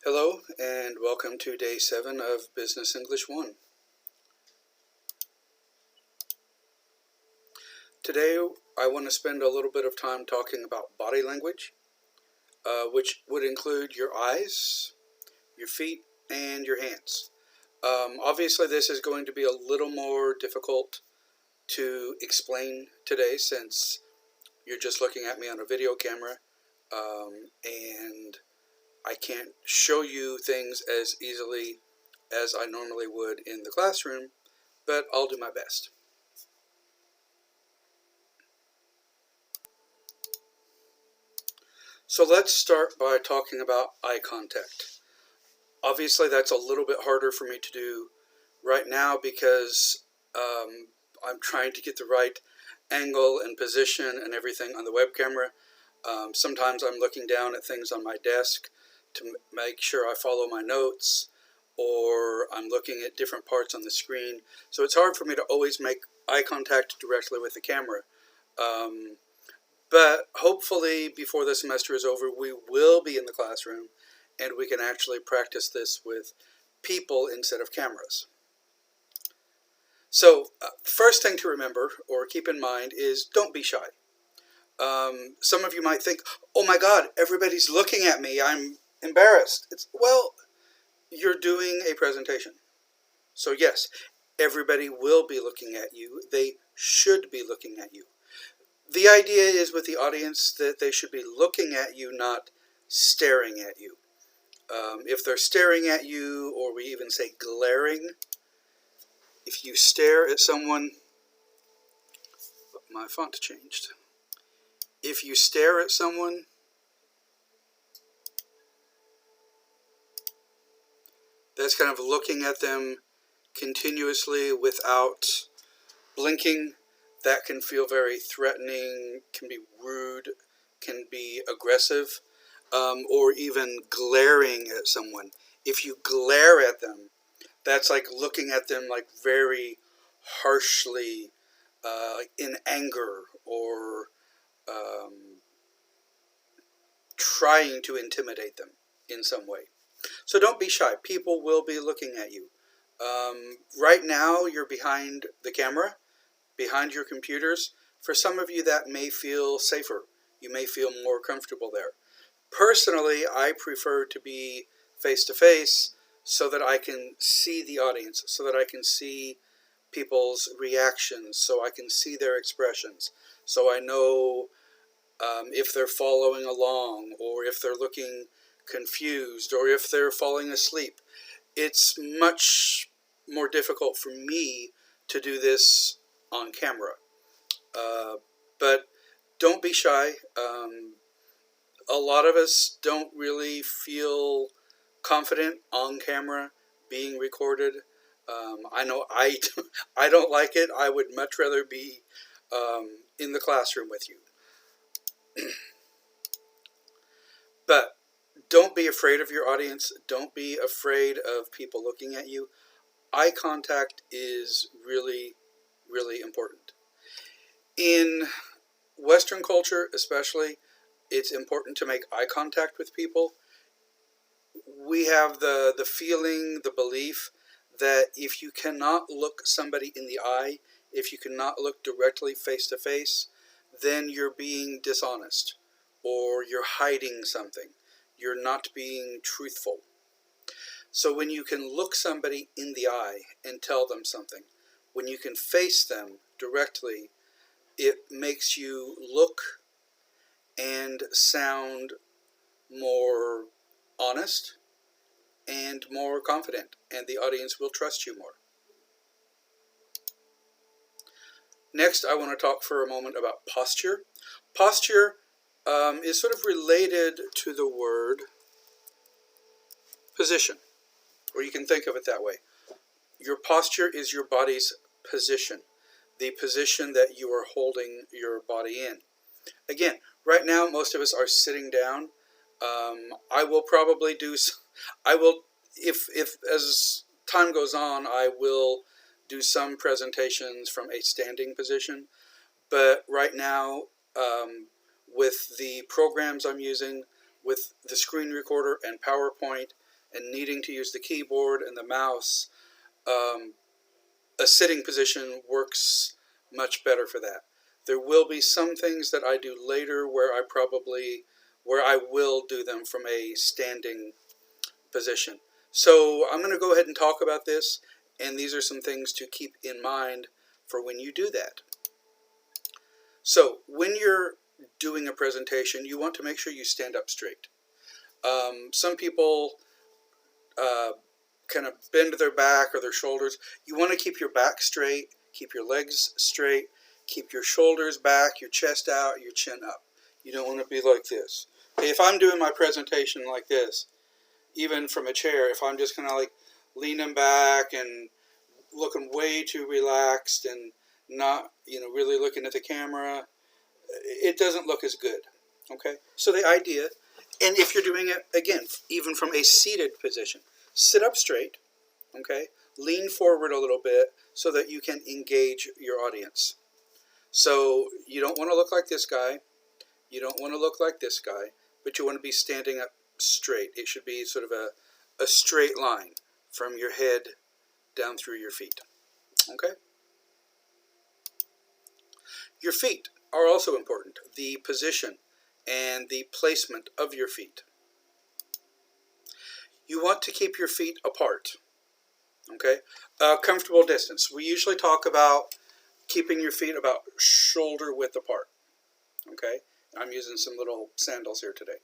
Hello and welcome to day 7 of Business English 1. Today I want to spend a little bit of time talking about body language, which would include your eyes, your feet, and your hands. Obviously this is going to be a little more difficult to explain today since you're just looking at me on a video camera, and I can't show you things as easily as I normally would in the classroom, but I'll do my best. So let's start by talking about eye contact. Obviously that's a little bit harder for me to do right now because I'm trying to get the right angle and position and everything on the web camera. Sometimes I'm looking down at things on my desk to make sure I follow my notes, or I'm looking at different parts on the screen. So it's hard for me to always make eye contact directly with the camera. But hopefully before the semester is over, we will be in the classroom and we can actually practice this with people instead of cameras. So first thing to remember or keep in mind is don't be shy. Some of you might think, oh my God, everybody's looking at me, I'm embarrassed. Well, you're doing a presentation. So yes, everybody will be looking at you. They should be looking at you. The idea is with the audience that they should be looking at you, not staring at you. If they're staring at you, or we even say glaring, if you stare at someone, my font changed. If you stare at someone, that's kind of looking at them continuously without blinking. That can feel very threatening, can be rude, can be aggressive, or even glaring at someone. If you glare at them, that's like looking at them like very harshly, in anger, or trying to intimidate them in some way. So don't be shy. People will be looking at you. Right now you're behind the camera, behind your computers. For some of you that may feel safer. You may feel more comfortable there. Personally, I prefer to be face-to-face so that I can see the audience, so that I can see people's reactions, so I can see their expressions, so I know if they're following along, or if they're looking confused, or if they're falling asleep. It's much more difficult for me to do this on camera. But don't be shy. A lot of us don't really feel confident on camera being recorded. I know I don't like it. I would much rather be in the classroom with you. But don't be afraid of your audience. Don't be afraid of people looking at you. Eye contact is really, really important. In Western culture especially, it's important to make eye contact with people. We have the feeling, the belief that if you cannot look somebody in the eye, if you cannot look directly face to face, then you're being dishonest, or you're hiding something. You're not being truthful. So when you can look somebody in the eye and tell them something, when you can face them directly, it makes you look and sound more honest and more confident, and the audience will trust you more. Next, I want to talk for a moment about posture. Posture is sort of related to the word position, or you can think of it that way. Your posture is your body's position, the position that you are holding your body in. Again, right now most of us are sitting down. I will probably do, if as time goes on, I will do some presentations from a standing position. But right now, with the programs I'm using, with the screen recorder and PowerPoint, and needing to use the keyboard and the mouse, a sitting position works much better for that. There will be some things that I do later where I will do them from a standing position. So I'm going to go ahead and talk about this, and these are some things to keep in mind for when you do that. So when you're doing a presentation, you want to make sure you stand up straight. Some people kind of bend their back or their shoulders. You want to keep your back straight, keep your legs straight, keep your shoulders back, your chest out, your chin up. You don't want to be like this. Okay, if I'm doing my presentation like this, even from a chair, if I'm just kind of like leaning back and looking way too relaxed and not, really looking at the camera, it doesn't look as good. Okay, so the idea, and if you're doing it, again, even from a seated position, sit up straight, okay, lean forward a little bit so that you can engage your audience. So you don't want to look like this guy, you don't want to look like this guy, but you want to be standing up straight. It should be sort of a straight line from your head down through your feet. Okay? Your feet are also important. The position and the placement of your feet. You want to keep your feet apart. Okay? Comfortable distance. We usually talk about keeping your feet about shoulder width apart. Okay? I'm using some little sandals here today.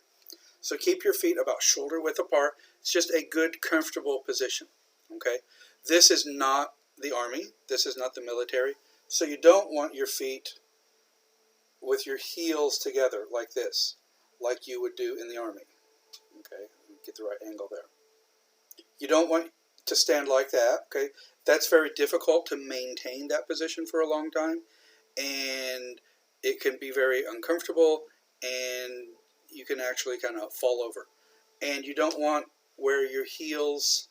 So keep your feet about shoulder width apart. It's just a good, comfortable position. Okay? This is not the army. This is not the military. So you don't want your feet with your heels together like this, like you would do in the army. Okay? Get the right angle there. You don't want to stand like that. Okay? That's very difficult to maintain that position for a long time, and it can be very uncomfortable, and you can actually kind of fall over. And you don't want where your heels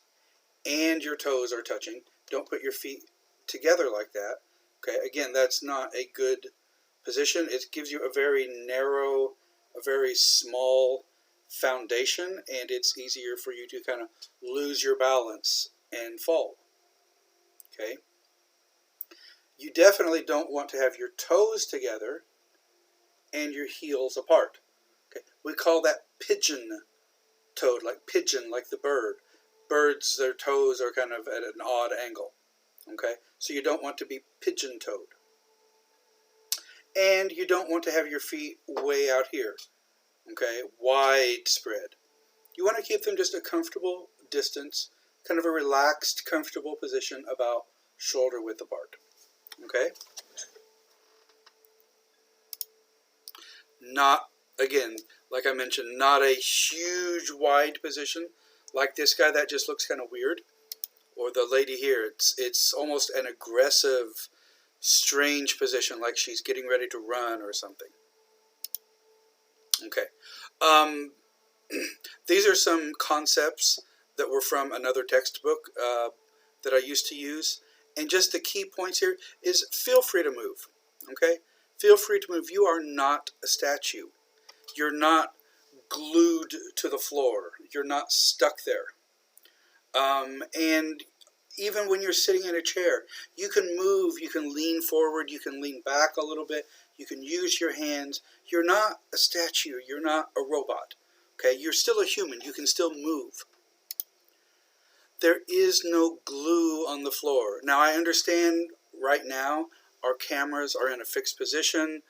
and your toes are touching. Don't put your feet together like that. Okay, again, that's not a good position. It gives you a very narrow, a very small foundation, and it's easier for you to kind of lose your balance and fall. Okay? You definitely don't want to have your toes together and your heels apart. Okay? We call that pigeon-toed, like pigeon, like the bird. Birds, their toes are kind of at an odd angle. Okay? So you don't want to be pigeon-toed. And you don't want to have your feet way out here. Okay? Widespread. You want to keep them just a comfortable distance, kind of a relaxed, comfortable position about shoulder width apart. Okay? Not, again, like I mentioned, not a huge wide position like this guy. That just looks kind of weird. Or the lady here, it's almost an aggressive, strange position, like she's getting ready to run or something. Okay. These are some concepts that were from another textbook that I used to use. And just the key points here is feel free to move. Okay? Feel free to move. You are not a statue. You're not glued to the floor. You're not stuck there. And even when you're sitting in a chair, you can move, you can lean forward, you can lean back a little bit, you can use your hands. You're not a statue. You're not a robot. Okay? You're still a human. You can still move. There is no glue on the floor. Now, I understand right now our cameras are in a fixed position,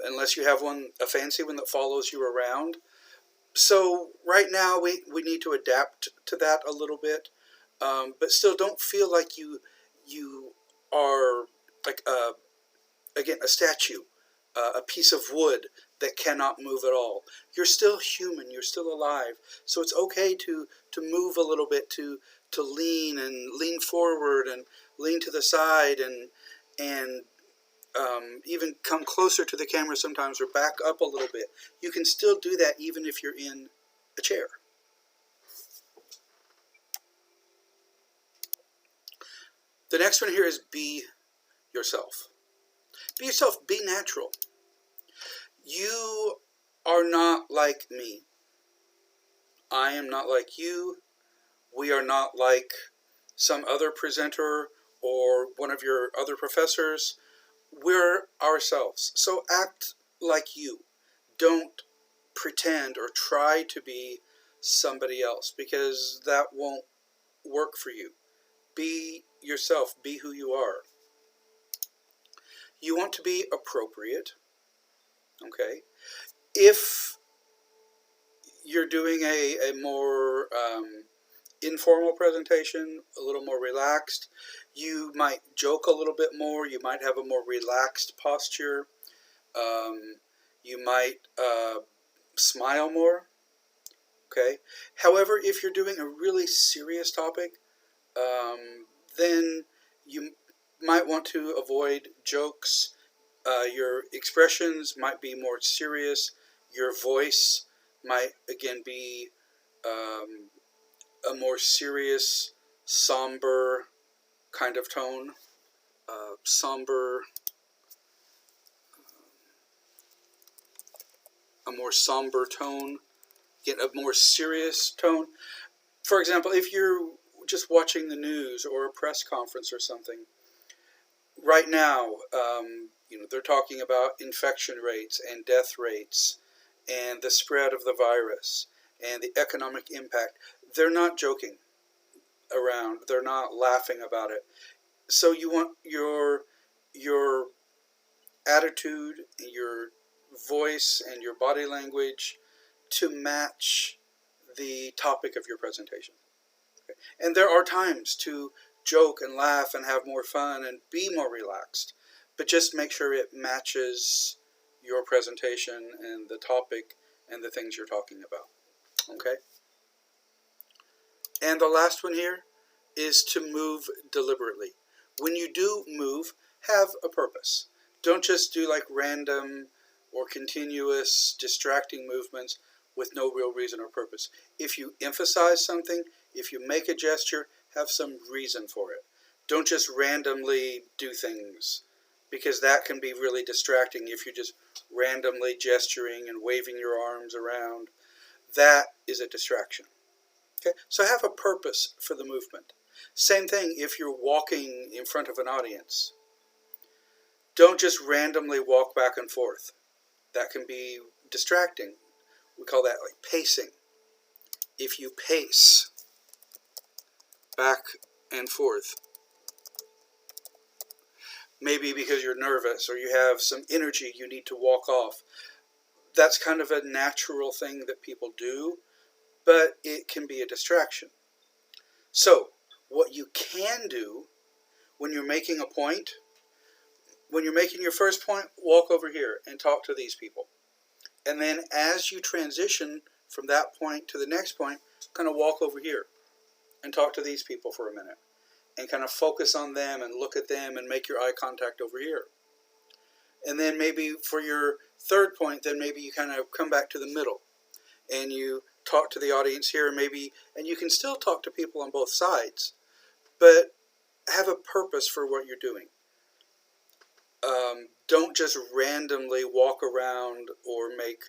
unless you have a fancy one that follows you around. So right now we need to adapt to that a little bit, but still don't feel like you are like again a statue, a piece of wood that cannot move at all. You're still human. You're still alive. So it's okay to move a little bit, to lean forward and lean to the side and even come closer to the camera sometimes or back up a little bit. You can still do that even if you're in a chair. The next one here is be yourself. Be yourself. Be natural. You are not like me. I am not like you. We are not like some other presenter or one of your other professors. We're ourselves. So act like you. Don't pretend or try to be somebody else, because that won't work for you. Be yourself. Be who you are. You want to be appropriate. Okay? If you're doing a more informal presentation, a little more relaxed, you might joke a little bit more. You might have a more relaxed posture. You might smile more. Okay. However, if you're doing a really serious topic, then you might want to avoid jokes. Your expressions might be more serious. Your voice might, again, be a more serious, somber kind of tone. A more somber tone. Get a more serious tone. For example, if you're just watching the news or a press conference or something, right now, they're talking about infection rates and death rates and the spread of the virus and the economic impact. They're not joking around. They're not laughing about it. So you want your attitude, your voice, and your body language to match the topic of your presentation. Okay? And there are times to joke and laugh and have more fun and be more relaxed, but just make sure it matches your presentation and the topic and the things you're talking about. Okay? And the last one here is to move deliberately. When you do move, have a purpose. Don't just do like random or continuous distracting movements with no real reason or purpose. If you emphasize something, if you make a gesture, have some reason for it. Don't just randomly do things, because that can be really distracting if you're just randomly gesturing and waving your arms around. That is a distraction. Okay? So have a purpose for the movement. Same thing if you're walking in front of an audience. Don't just randomly walk back and forth. That can be distracting. We call that like pacing. If you pace back and forth, maybe because you're nervous or you have some energy you need to walk off, that's kind of a natural thing that people do, but it can be a distraction. So, what you can do when you're making a point, when you're making your first point, walk over here and talk to these people. And then as you transition from that point to the next point, kind of walk over here and talk to these people for a minute. And kind of focus on them and look at them and make your eye contact over here. And then maybe for your third point, then maybe you kind of come back to the middle. And you talk to the audience here, and you can still talk to people on both sides. But have a purpose for what you're doing. Don't just randomly walk around or make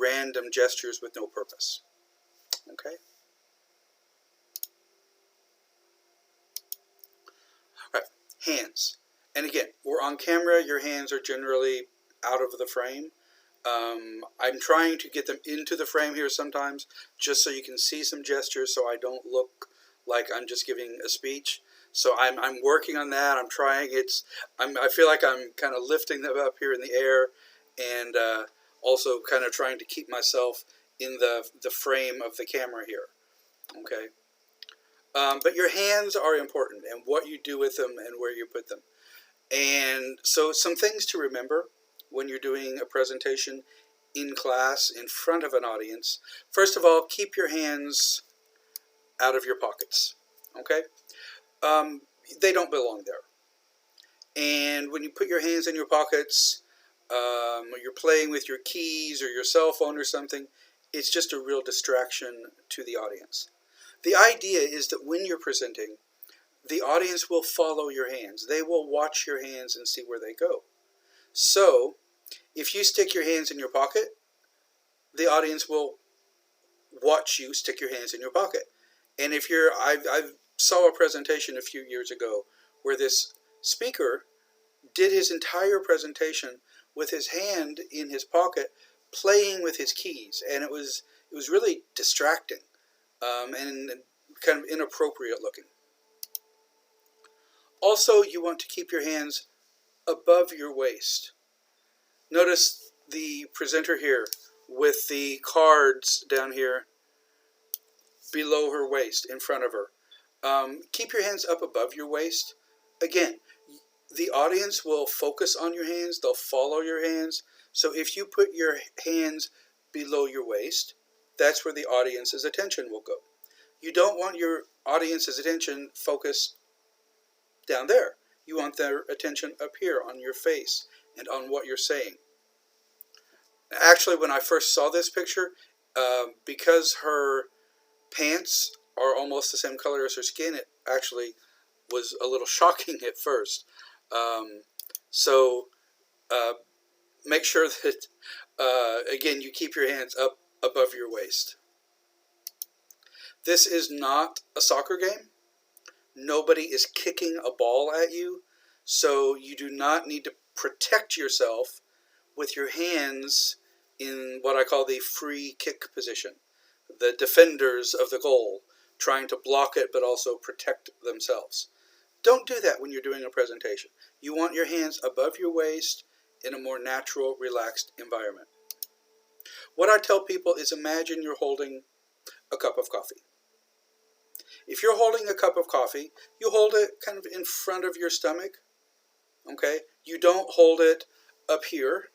random gestures with no purpose. Okay? All right, hands. And again, we're on camera. Your hands are generally out of the frame. I'm trying to get them into the frame here sometimes, just so you can see some gestures, so I don't look like I'm just giving a speech. So I'm working on that. I'm trying. I feel like I'm kind of lifting them up here in the air, and also kind of trying to keep myself in the frame of the camera here. Okay. But your hands are important, and what you do with them and where you put them. And so some things to remember when you're doing a presentation in class in front of an audience. First of all, keep your hands out of your pockets. Okay? They don't belong there. And when you put your hands in your pockets, or you're playing with your keys or your cell phone or something, it's just a real distraction to the audience. The idea is that when you're presenting, the audience will follow your hands. They will watch your hands and see where they go. So, if you stick your hands in your pocket, the audience will watch you stick your hands in your pocket. And if you're, I saw a presentation a few years ago where this speaker did his entire presentation with his hand in his pocket, playing with his keys, and it was really distracting, and kind of inappropriate looking. Also, you want to keep your hands above your waist. Notice the presenter here with the cards down here below her waist, in front of her. Keep your hands up above your waist. Again, the audience will focus on your hands, they'll follow your hands. So if you put your hands below your waist, that's where the audience's attention will go. You don't want your audience's attention focused down there. You want their attention up here on your face and on what you're saying. Actually, when I first saw this picture, because her pants are almost the same color as her skin, it actually was a little shocking at first. So make sure that, again, you keep your hands up above your waist. This is not a soccer game. Nobody is kicking a ball at you, so you do not need to protect yourself with your hands in what I call the free kick position. The defenders of the goal trying to block it but also protect themselves. Don't do that when you're doing a presentation. You want your hands above your waist in a more natural, relaxed environment. What I tell people is imagine you're holding a cup of coffee. If you're holding a cup of coffee, you hold it kind of in front of your stomach, okay? You don't hold it up here.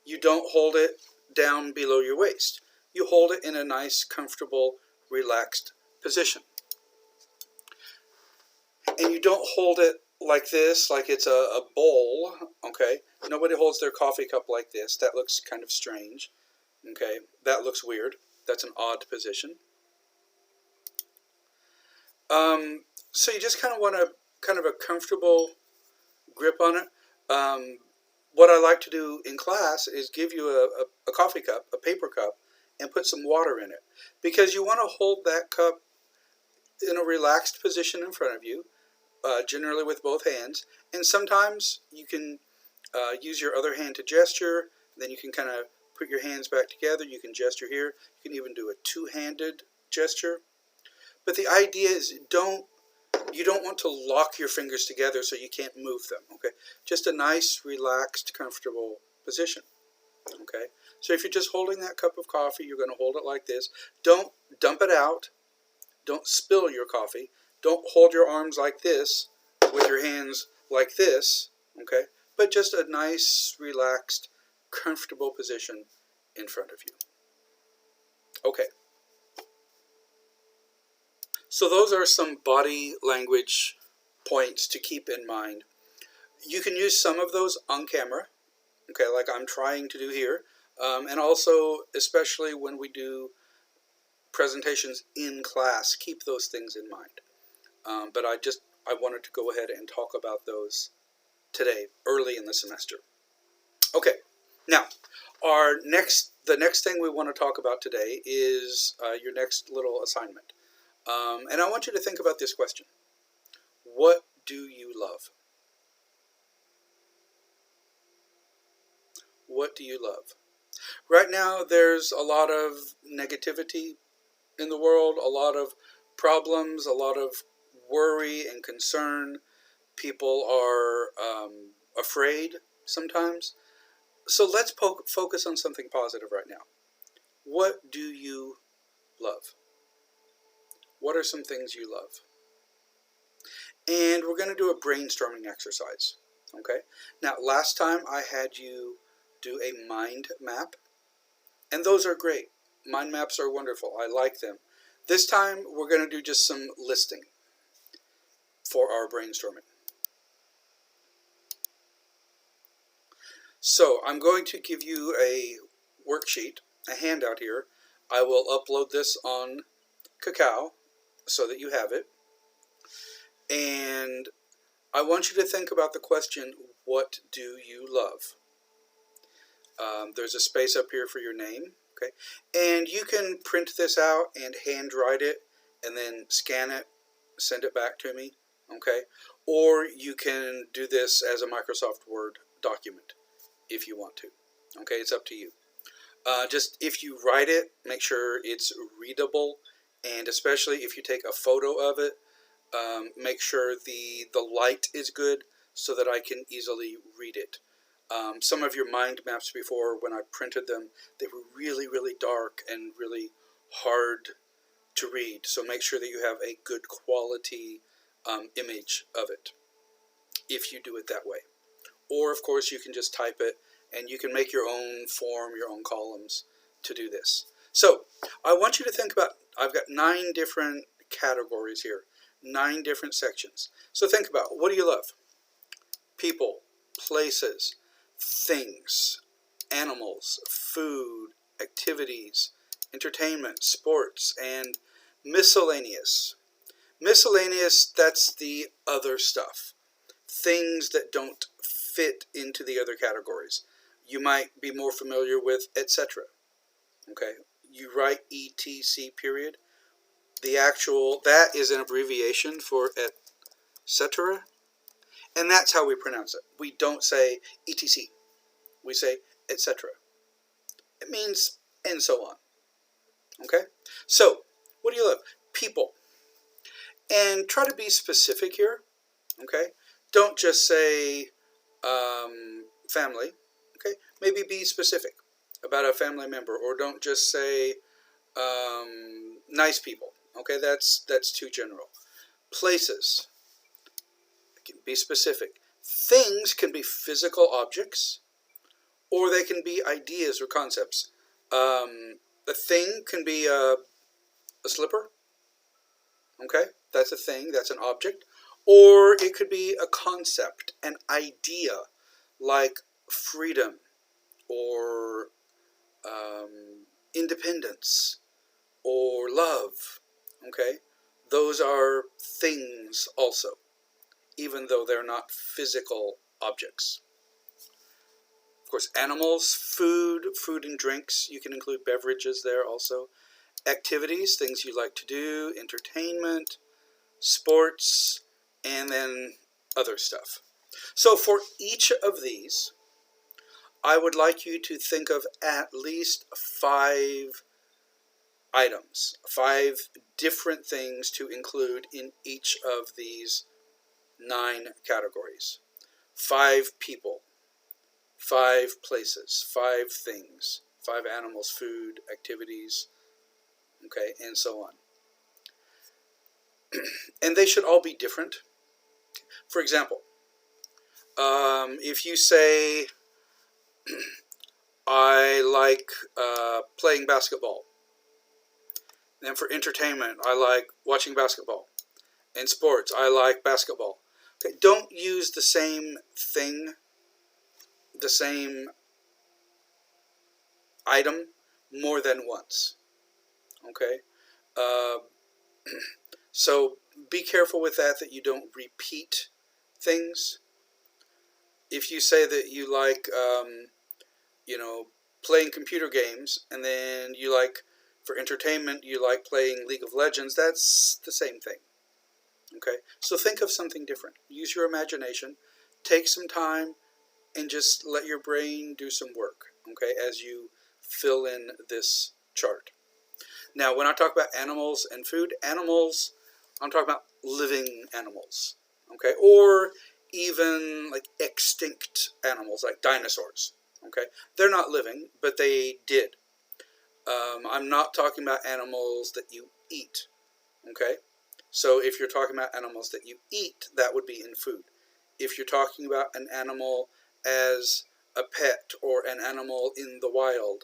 You don't hold it down below your waist. You hold it in a nice, comfortable, relaxed position. And you don't hold it like this, like it's a bowl, okay? Nobody holds their coffee cup like this. That looks kind of strange, okay? That looks weird. That's an odd position. So you just kind of want a comfortable grip on it. What I like to do in class is give you a coffee cup, a paper cup, and put some water in it. Because you want to hold that cup in a relaxed position in front of you, generally with both hands. And sometimes you can use your other hand to gesture. Then you can kind of put your hands back together. You can gesture here. You can even do a two-handed gesture. But the idea is you don't want to lock your fingers together so you can't move them, okay? Just a nice, relaxed, comfortable position, okay? So if you're just holding that cup of coffee, you're going to hold it like this. Don't dump it out. Don't spill your coffee. Don't hold your arms like this with your hands like this, okay? But just a nice, relaxed, comfortable position in front of you. Okay. So those are some body language points to keep in mind. You can use some of those on camera, okay, like I'm trying to do here, and also especially when we do presentations in class, keep those things in mind. But I wanted to go ahead and talk about those today, early in the semester. Okay, now the next thing we want to talk about today is your next little assignment. And I want you to think about this question. What do you love? What do you love? Right now, there's a lot of negativity in the world, a lot of problems, a lot of worry and concern. People are afraid sometimes. So let's focus on something positive right now. What do you love? What are some things you love? And we're going to do a brainstorming exercise. Okay? Now, last time I had you do a mind map, and those are great. Mind maps are wonderful. I like them. This time, we're going to do just some listing for our brainstorming. So, I'm going to give you a worksheet, a handout here. I will upload this on Kakao so that you have it. And I want you to think about the question, what do you love? There's a space up here for your name, Okay, and you can print this out and handwrite it and then scan it, send it back to me. Okay, or you can do this as a Microsoft Word document if you want to. Okay, it's up to you. Just if you write it, make sure it's readable, and especially if you take a photo of it, make sure the light is good so that I can easily read it. Some of your mind maps before, when I printed them, they were really, really dark and really hard to read. So make sure that you have a good quality image of it if you do it that way. Or, of course, you can just type it, and you can make your own form, your own columns to do this. So I want you to think about, I've got 9 different categories here, 9 different sections. So think about, what do you love? People, places, things, animals, food, activities, entertainment, sports, and miscellaneous. Miscellaneous, that's the other stuff. Things that don't fit into the other categories. You might be more familiar with etc. Okay, you write etc. period. The actual, that is an abbreviation for etc. And that's how we pronounce it. We don't say etc. We say etc. It means and so on. Okay, so what do you love? People. And try to be specific here. Okay, don't just say family. Okay, maybe be specific about a family member, or don't just say nice people. Okay, that's too general. Places, be specific. Things can be physical objects, or they can be ideas or concepts. A thing can be a slipper. Okay, that's a thing, that's an object. Or it could be a concept, an idea, like freedom or independence or love. Okay, those are things also, even though they're not physical objects. Of course, animals, food and drinks. You can include beverages there also. Activities, things you like to do, entertainment, sports, and then other stuff. So for each of these, I would like you to think of at least 5 items, 5 different things to include in each of these 9 categories. 5 people, 5 places, 5 things, 5 animals, food, activities, okay, and so on. And they should all be different. For example, if you say, I like playing basketball. Then for entertainment, I like watching basketball. In sports, I like basketball. Okay, don't use the same thing, the same item more than once. Okay? So be careful with that you don't repeat things. If you say that you like, playing computer games, and then you like, for entertainment, you like playing League of Legends, that's the same thing. Okay? So think of something different. Use your imagination. Take some time and just let your brain do some work, okay, as you fill in this chart. Now, when I talk about animals and food, animals, I'm talking about living animals, okay, or even like extinct animals, like dinosaurs, okay. They're not living, but they did. I'm not talking about animals that you eat, okay. So if you're talking about animals that you eat, that would be in food. If you're talking about an animal as a pet or an animal in the wild,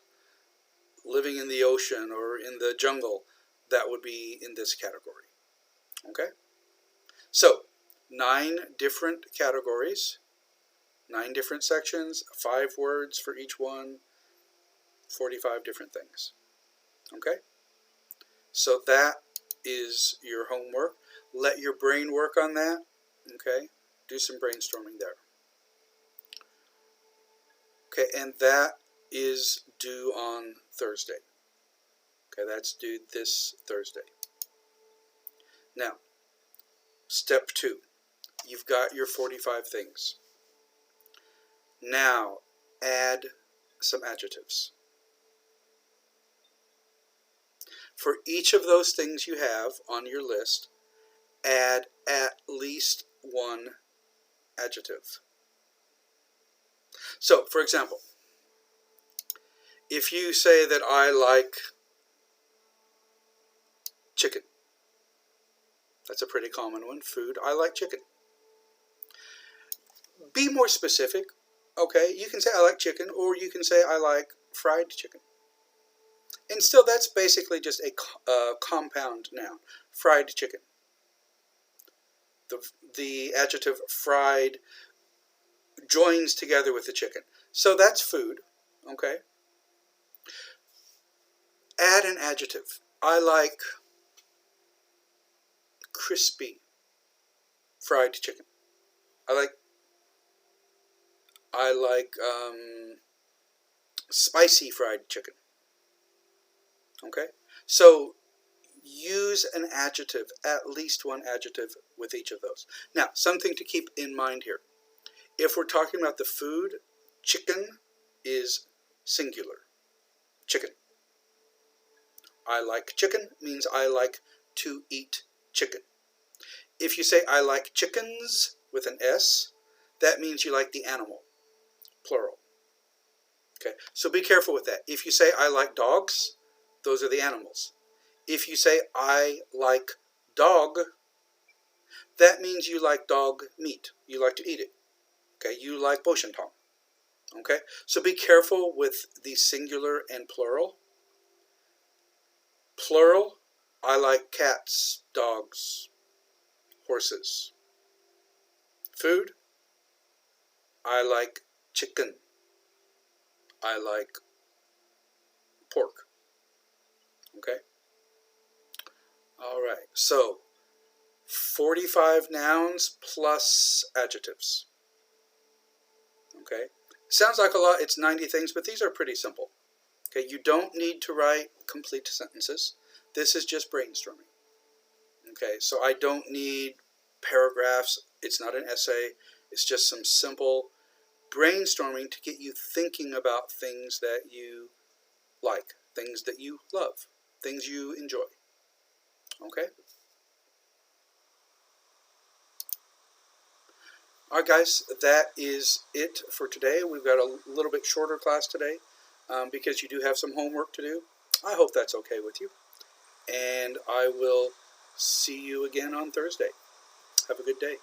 living in the ocean or in the jungle, that would be in this category. Okay? So, 9 different categories, 9 different sections, 5 words for each one, 45 different things. Okay? So that is your homework. Let your brain work on that. Okay? Do some brainstorming there. Okay, and that is due on Thursday. Okay, that's due this Thursday. Now, step 2. You've got your 45 things. Now, add some adjectives. For each of those things you have on your list, add at least one adjective. So, for example, if you say that I like chicken, that's a pretty common one. Food, I like chicken. Be more specific. Okay, you can say I like chicken, or you can say I like fried chicken. And still, that's basically just a compound noun. Fried chicken. The adjective fried joins together with the chicken. So that's food. Okay. Add an adjective. I like crispy fried chicken. I like spicy fried chicken. Okay? So use an adjective, at least one adjective with each of those. Now, something to keep in mind here. If we're talking about the food, chicken is singular. Chicken. I like chicken means I like to eat chicken. If you say I like chickens with an S, that means you like the animal, plural. Okay, so be careful with that. If you say I like dogs, those are the animals. If you say I like dog, that means you like dog meat. You like to eat it. Okay, you like boshentong. Okay, so be careful with the singular and plural. Plural, I like cats, dogs, horses. Food, I like chicken. I like pork. Okay? All right, so 45 nouns plus adjectives. Okay? Sounds like a lot, it's 90 things, but these are pretty simple. Okay, you don't need to write complete sentences. This is just brainstorming. Okay, so I don't need paragraphs. It's not an essay. It's just some simple brainstorming to get you thinking about things that you like, things that you love, things you enjoy. Okay? All right, guys, that is it for today. We've got a little bit shorter class today because you do have some homework to do. I hope that's okay with you. And I will see you again on Thursday. Have a good day.